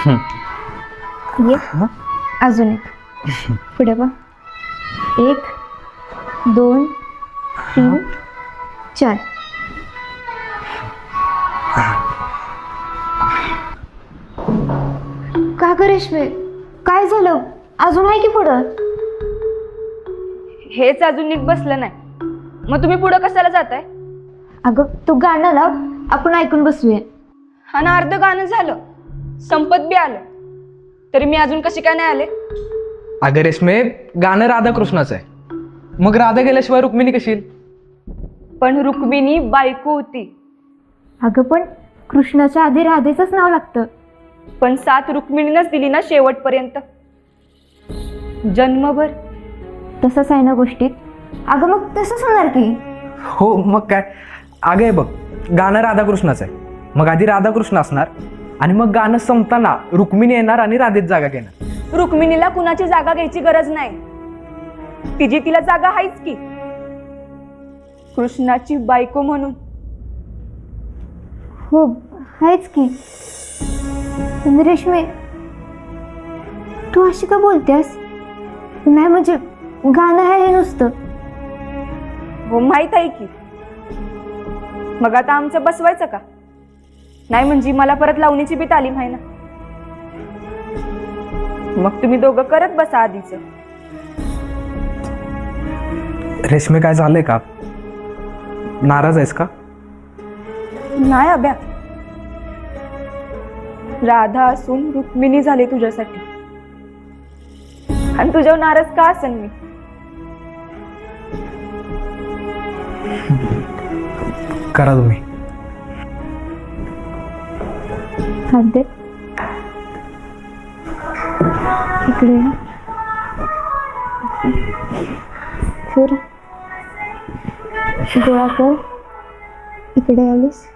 ये अजून एक पुढे बघ 1 2 3 4 का ग रेश्मे काय झालं अजून आहे की पुढं हेच अजून नीट बसलं नाही मग तुम्ही पुढं कशाला जाताय अगं तू गाणं लाव आपण ऐकून बसूया आणि अर्ध गाणं झालं संपत बी आलं तरी मी अजून कशी काय नाही आले अगं रेश्मे गाणं राधाकृष्णाचं आहे मग राधा गेल्याशिवाय रुक्मिणी कशी येईल? पण रुक्मिणी बायको होती अगं पण कृष्णाच्या आधी राधेचंच नाव लागतं पण साथ रुक्मिणीनंच दिली ना शेवटपर्यंत जन्मभर तसंच आहे ना गोष्टीत अगं मग तसंच होणार की हो मग काय अगं हे बघ गाणं राधाकृष्णाचं आहे मग आधी राधाकृष्ण असणार आणि मग गाणं संपताना रुक्मिणी येणार आणि राधेत जागा घेणार. रुक्मिणीला कुणाची जागा घ्यायची गरज नाही तिची तिला जागा आहेच की कृष्णाची बायको म्हणून हो आहेच की पण रेश्मे तू अशी का बोलतेस नाही म्हणजे गाणं आहे हे नुसतं हो माहित आहे की मग आता आमचं बसवायचं का नाही म्हणजे मला परत लावणीची बी तालीम आहे ना मग तुम्ही दोघं करत बसा आधीच रेश्मे काय झालंय का नाराज आहेस का नाही अभ्या राधा असून रुक्मिणी झाली तुझ्यासाठी आणि तुझ्यावर नाराज का असेल मी करा तुम्ही हात दे इकडे ये. फिर गोळा कर इकडे आलीस